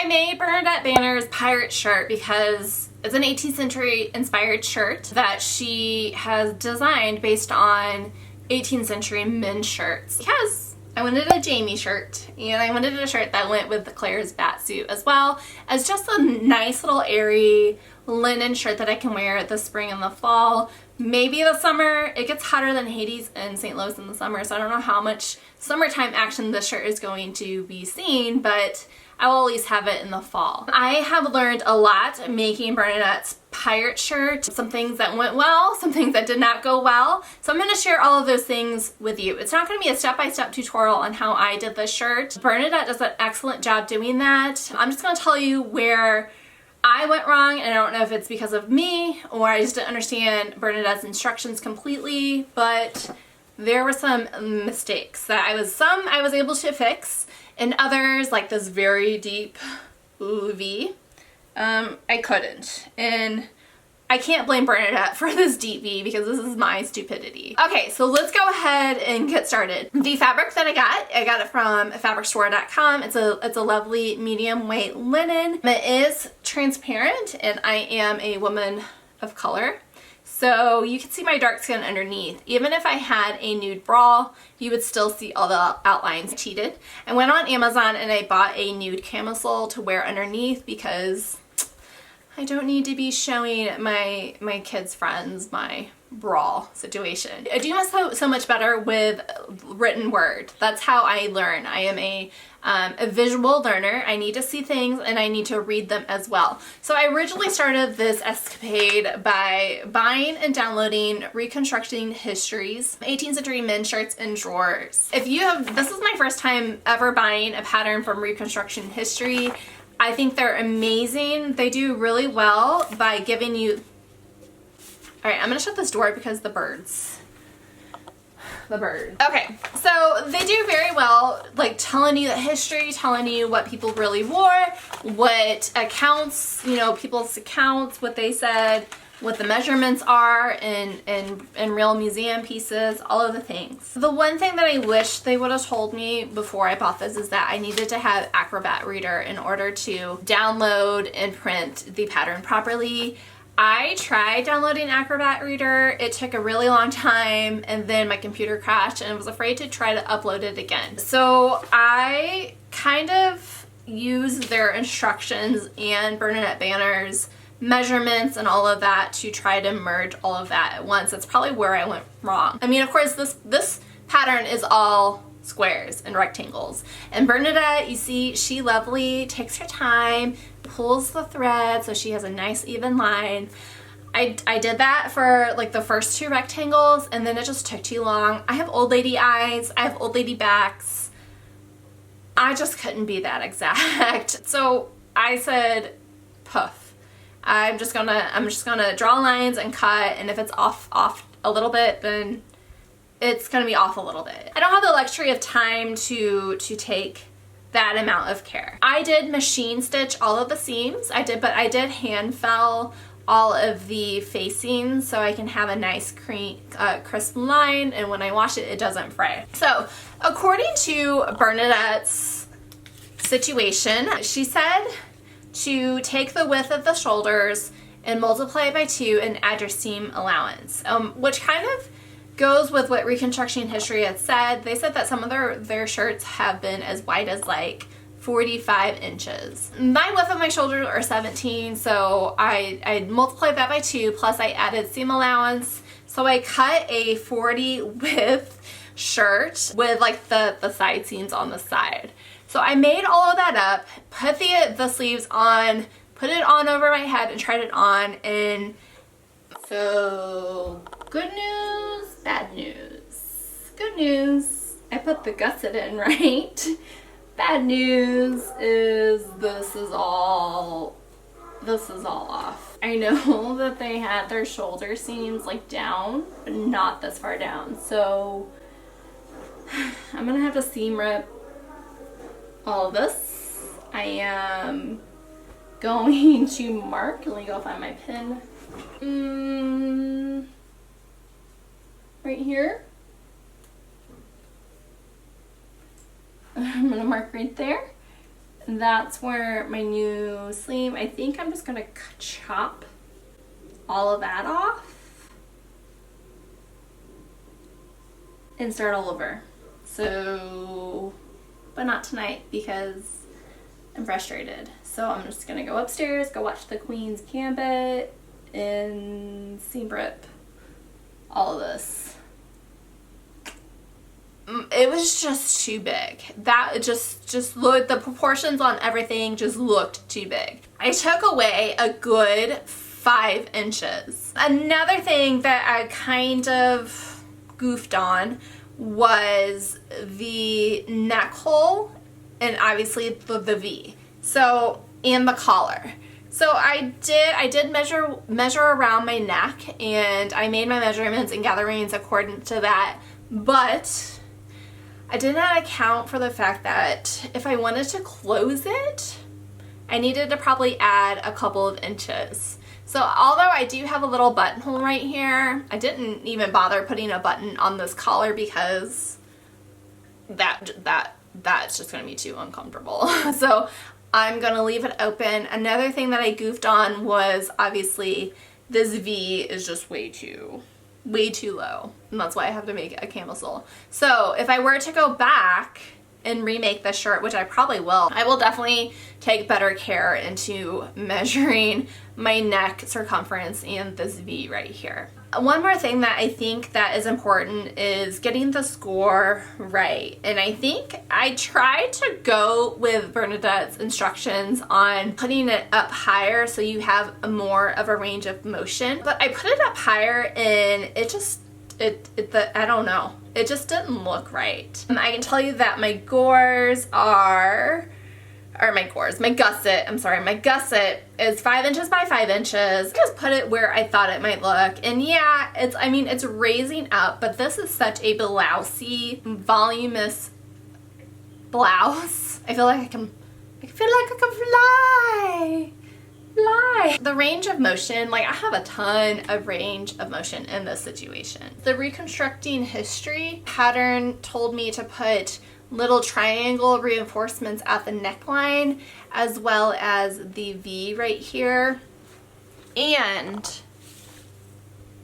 made Bernadette Banner's pirate shirt because it's an 18th century inspired shirt that she has designed based on 18th century men's shirts. Because I wanted a Jamie shirt, and I wanted a shirt that went with the Claire's bat suit, as well as just a nice little airy linen shirt that I can wear this spring and the fall. Maybe the summer. It gets hotter than Hades in St. Louis in the summer, so I don't know how much summertime action this shirt is going to be seen, but I will at least have it in the fall. I have learned a lot making Bernadette's pirate shirt. Some things that went well, some things that did not go well. So I'm going to share all of those things with you. It's not going to be a step-by-step tutorial on how I did this shirt. Bernadette does an excellent job doing that. I'm just going to tell you where I went wrong, and I don't know if it's because of me or I just didn't understand Bernadette's instructions completely, but there were some mistakes that I was able to fix, and others, like this very deep V, I couldn't. And I can't blame Bernadette for this deep V because this is my stupidity. Okay, so let's go ahead and get started. The fabric that I got it from fabricstore.com. It's a lovely medium weight linen. It is transparent, and I am a woman of color, so you can see my dark skin underneath. Even if I had a nude bra, you would still see all the outlines. I cheated. I went on Amazon and I bought a nude camisole to wear underneath because I don't need to be showing my kids' friends my bra situation. I do so much better with written word. That's how I learn. I am a visual learner. I need to see things and I need to read them as well. So I originally started this escapade by buying and downloading Reconstructing Histories, 18th century men's shirts and drawers. This is my first time ever buying a pattern from Reconstruction History. I think they're amazing. They do really well by giving you... Alright, I'm gonna shut this door because the birds. Okay, so they do very well, like telling you the history, telling you what people really wore, what accounts, people's accounts, what they said, what the measurements are in real museum pieces, all of the things. The one thing that I wish they would have told me before I bought this is that I needed to have Acrobat Reader in order to download and print the pattern properly. I tried downloading Acrobat Reader. It took a really long time, and then my computer crashed and I was afraid to try to upload it again. So I kind of used their instructions and Bernadette Banner's measurements and all of that to try to merge all of that at once. That's probably where I went wrong. I mean, of course, this pattern is all squares and rectangles. And Bernadette, you see, she lovely takes her time, pulls the thread so she has a nice even line. I did that for like the first two rectangles, and then it just took too long. I have old lady eyes, I have old lady backs. I just couldn't be that exact. So I said, poof. I'm just gonna draw lines and cut, and if it's off a little bit, then it's gonna be off a little bit. I don't have the luxury of time to take that amount of care. I did machine stitch all of the seams. But I did hand fell all of the facings so I can have a nice crisp line, and when I wash it, it doesn't fray. So according to Bernadette's situation, she said to take the width of the shoulders and multiply it by 2 and add your seam allowance, which kind of goes with what Reconstruction History had said. They said that some of their shirts have been as wide as like 45 inches. My width of my shoulders are 17, so I multiplied that by 2, plus I added seam allowance. So I cut a 40 width shirt with like the side seams on the side. So I made all of that up, put the sleeves on, put it on over my head and tried it on, and so good news, bad news. Good news, I put the gusset in right. Bad news is this is all off. I know that they had their shoulder seams like down, but not this far down. So I'm gonna have to seam rip all of this. I am going to mark. Let me go find my pin. Right here. I'm gonna mark right there. that's where my new sleeve, I think I'm just gonna chop all of that off and start all over. So, but not tonight because I'm frustrated. So I'm just gonna go upstairs, go watch the Queen's Gambit and seam rip all of this. It was just too big. That just looked, the proportions on everything just looked too big. I took away a good 5 inches. Another thing that I kind of goofed on was the neck hole and obviously the V. So, and the collar. So I did measure around my neck, and I made my measurements and gatherings according to that, but I did not account for the fact that if I wanted to close it, I needed to probably add a couple of inches. So although I do have a little buttonhole right here, I didn't even bother putting a button on this collar because that's just gonna be too uncomfortable. So I'm gonna leave it open. Another thing that I goofed on was obviously this V is just way too low, and that's why I have to make a camisole. So if I were to go back and remake this shirt, which I probably will, I will definitely take better care into measuring my neck circumference and this V right here. One more thing that I think that is important is getting the score right. And I think I tried to go with Bernadette's instructions on putting it up higher so you have more of a range of motion. But I put it up higher and I don't know. It just didn't look right. I can tell you that my gores my gusset is 5 inches by 5 inches. Just put it where I thought it might look. And yeah, it's raising up, but this is such a blousey, voluminous blouse. I feel like I can fly. The range of motion, like I have a ton of range of motion in this situation. The reconstructing history pattern told me to put little triangle reinforcements at the neckline as well as the V right here and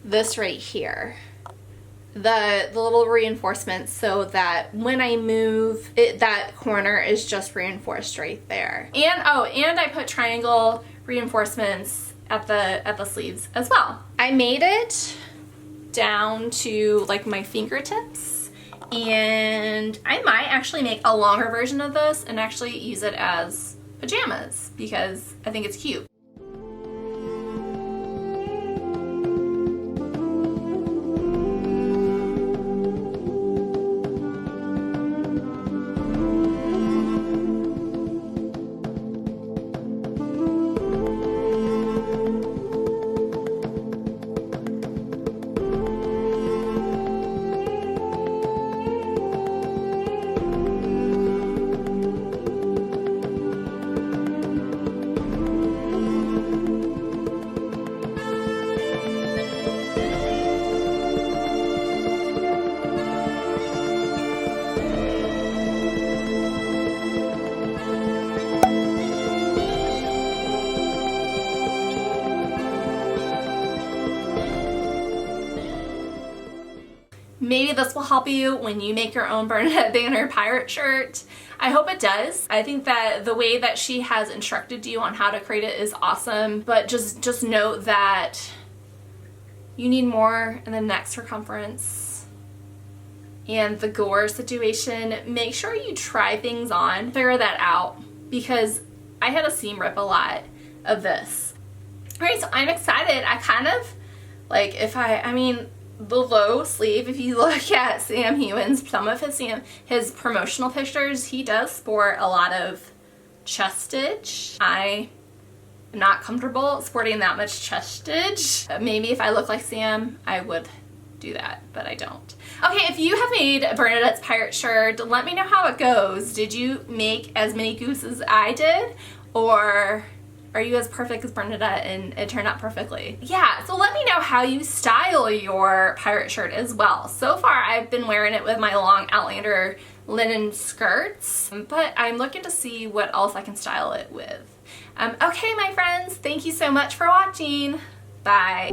this right here. The little reinforcements so that when I move it, that corner is just reinforced right there. And I put triangle reinforcements at the sleeves as well. I made it down to like my fingertips, and I might actually make a longer version of this and actually use it as pajamas because I think it's cute. Maybe this will help you when you make your own Bernadette Banner pirate shirt. I hope it does. I think that the way that she has instructed you on how to create it is awesome, but just note that you need more in the neck circumference and the gore situation. Make sure you try things on, figure that out, because I had a seam rip a lot of this. All right, so I'm excited. I kind of like, the low sleeve, if you look at Sam Hewen's, some of his promotional pictures, he does sport a lot of chestage. I am not comfortable sporting that much chestage. Maybe if I look like Sam, I would do that, but I don't. Okay, if you have made Bernadette's pirate shirt, let me know how it goes. Did you make as many gooses as I did, or are you as perfect as Bernadette and it turned out perfectly? Yeah, so let me know how you style your pirate shirt as well. So far I've been wearing it with my long Outlander linen skirts, but I'm looking to see what else I can style it with. Okay, my friends, thank you so much for watching. Bye.